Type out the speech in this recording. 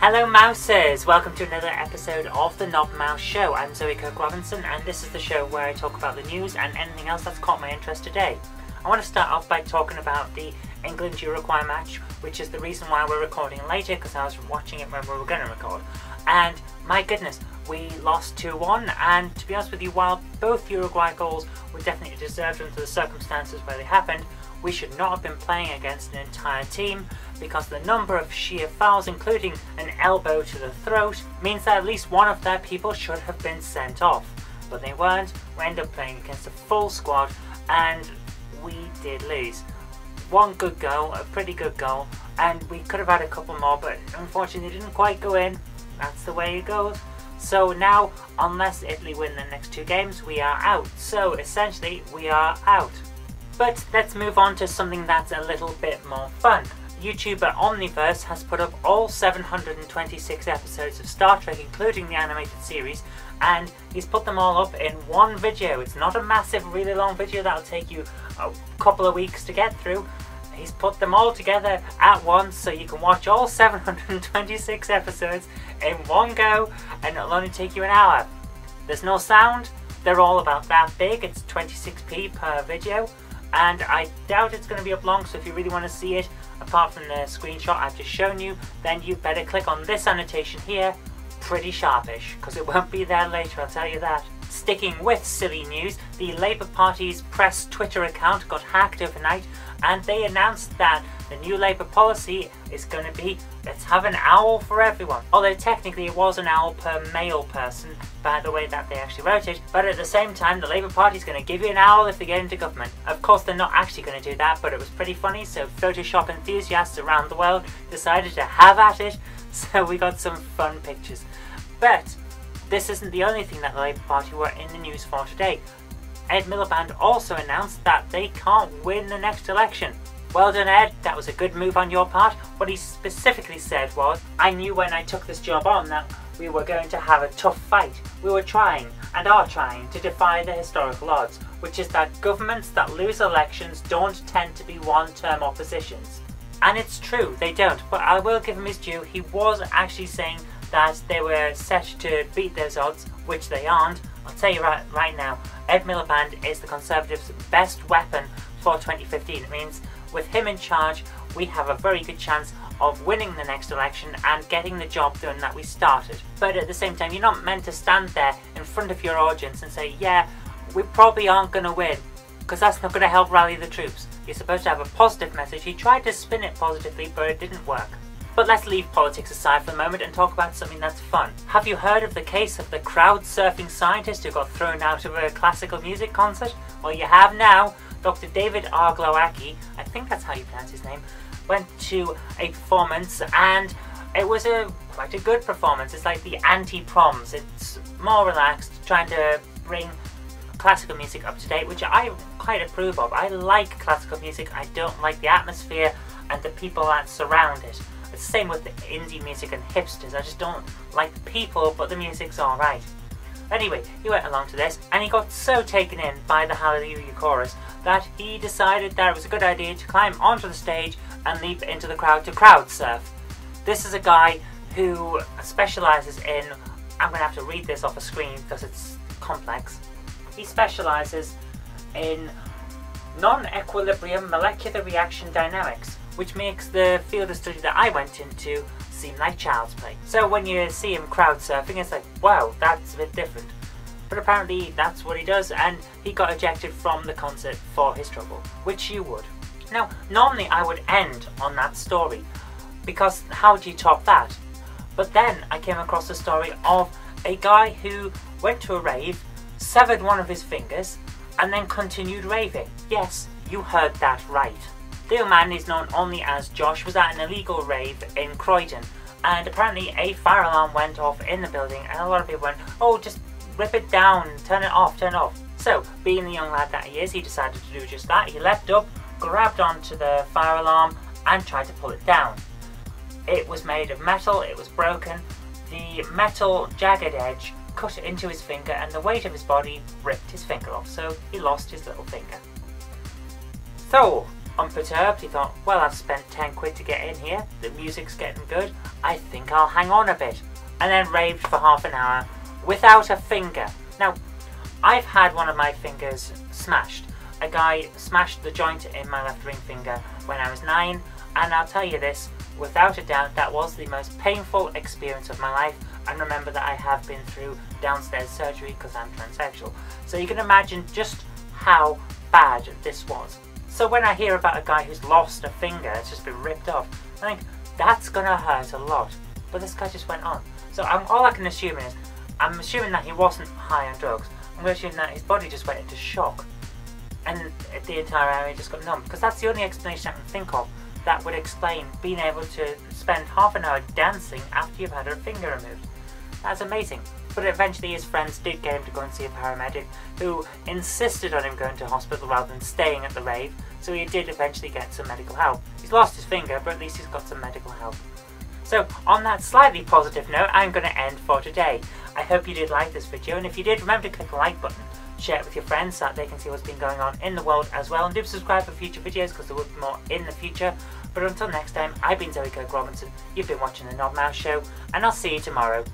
Hello Mousers! Welcome to another episode of the Knob Mouse Show. I'm Zoe Kirk-Robinson and this is the show where I talk about the news and anything else that's caught my interest today. I want to start off by talking about the England-Uruguay match, which is the reason why we're recording later, because I was watching it when we were going to record. And my goodness, we lost 2-1, and to be honest with you, while both Uruguay goals were definitely deserved under the circumstances where they happened, we should not have been playing against an entire team, because the number of sheer fouls, including an elbow to the throat, means that at least one of their people should have been sent off. But they weren't. We ended up playing against a full squad, and we did lose. One good goal, a pretty good goal, and we could have had a couple more, but unfortunately it didn't quite go in. That's the way it goes. So now, unless Italy win the next two games, we are out. So essentially, we are out. But let's move on to something that's a little bit more fun. YouTuber Omniverse has put up all 726 episodes of Star Trek, including the animated series, and he's put them all up in one video. It's not a massive, really long video that'll take you a couple of weeks to get through. He's put them all together at once so you can watch all 726 episodes in one go, and it'll only take you an hour. There's no sound, they're all about that big, it's 26p per video, and I doubt it's going to be up long, so if you really want to see it, apart from the screenshot I've just shown you, then you better click on this annotation here, pretty sharpish, because it won't be there later, I'll tell you that. Sticking with silly news, the Labour Party's press Twitter account got hacked overnight, and they announced that the new Labour policy is going to be, let's have an owl for everyone. Although technically it was an owl per male person, by the way that they actually wrote it, but at the same time the Labour Party is going to give you an owl if they get into government. Of course they're not actually going to do that, but it was pretty funny, so Photoshop enthusiasts around the world decided to have at it, so we got some fun pictures. But this isn't the only thing that the Labour Party were in the news for today. Ed Miliband also announced that they can't win the next election. Well done, Ed, that was a good move on your part. What he specifically said was, I knew when I took this job on that we were going to have a tough fight. We were trying, and are trying, to defy the historical odds, which is that governments that lose elections don't tend to be one-term oppositions. And it's true, they don't, but I will give him his due. He was actually saying that they were set to beat those odds, which they aren't. I'll tell you right now, Ed Miliband is the Conservatives' best weapon for 2015. It means with him in charge, we have a very good chance of winning the next election and getting the job done that we started. But at the same time, you're not meant to stand there in front of your audience and say, yeah, we probably aren't going to win, because that's not going to help rally the troops. You're supposed to have a positive message. He tried to spin it positively, but it didn't work. But let's leave politics aside for a moment and talk about something that's fun. Have you heard of the case of the crowd-surfing scientist who got thrown out of a classical music concert? Well, you have now. Dr. David Arglowacki, I think that's how you pronounce his name, went to a performance, and it was quite a good performance. It's like the anti-proms. It's more relaxed, trying to bring classical music up to date, which I quite approve of. I like classical music. I don't like the atmosphere and the people that surround it. It's the same with the indie music and hipsters. I just don't like the people, but the music's alright. Anyway, he went along to this, and he got so taken in by the Hallelujah chorus that he decided that it was a good idea to climb onto the stage and leap into the crowd to crowd surf. This is a guy who specialises in, I'm going to have to read this off a screen because it's complex. He specialises in non-equilibrium molecular reaction dynamics, which makes the field of study that I went into seem like child's play. So when you see him crowd surfing, it's like, wow, that's a bit different. But apparently that's what he does, and he got ejected from the concert for his trouble, which you would. Now, normally I would end on that story, because how do you top that? But then I came across the story of a guy who went to a rave, severed one of his fingers, and then continued raving. Yes, you heard that right. The young man is known only as Josh, was at an illegal rave in Croydon, and apparently a fire alarm went off in the building, and a lot of people went, oh, just rip it down, turn it off. So, being the young lad that he is, he decided to do just that. He leapt up, grabbed onto the fire alarm, and tried to pull it down. It was made of metal, it was broken. The metal jagged edge cut into his finger, and the weight of his body ripped his finger off, so he lost his little finger. So, Unperturbed, he thought, well, I've spent 10 quid to get in here, the music's getting good, I think I'll hang on a bit. And then raved for half an hour without a finger. Now, I've had one of my fingers smashed. A guy smashed the joint in my left ring finger when I was 9, and I'll tell you this, without a doubt, that was the most painful experience of my life. And remember that I have been through downstairs surgery because I'm transsexual. So you can imagine just how bad this was. So when I hear about a guy who's lost a finger, it's just been ripped off, I think that's gonna hurt a lot. But this guy just went on. So all I can assume is, I'm assuming that he wasn't high on drugs. I'm assuming that his body just went into shock. And the entire area just got numb. Because that's the only explanation I can think of that would explain being able to spend half an hour dancing after you've had a finger removed. That's amazing. But eventually his friends did get him to go and see a paramedic who insisted on him going to hospital rather than staying at the rave, so he did eventually get some medical help. He's lost his finger, but at least he's got some medical help. So on that slightly positive note, I'm going to end for today. I hope you did like this video, and if you did, remember to click the like button, share it with your friends so that they can see what's been going on in the world as well, and do subscribe for future videos because there will be more in the future. But until next time, I've been Zoe Kirk-Robinson, you've been watching The Knob Mouse Show, and I'll see you tomorrow.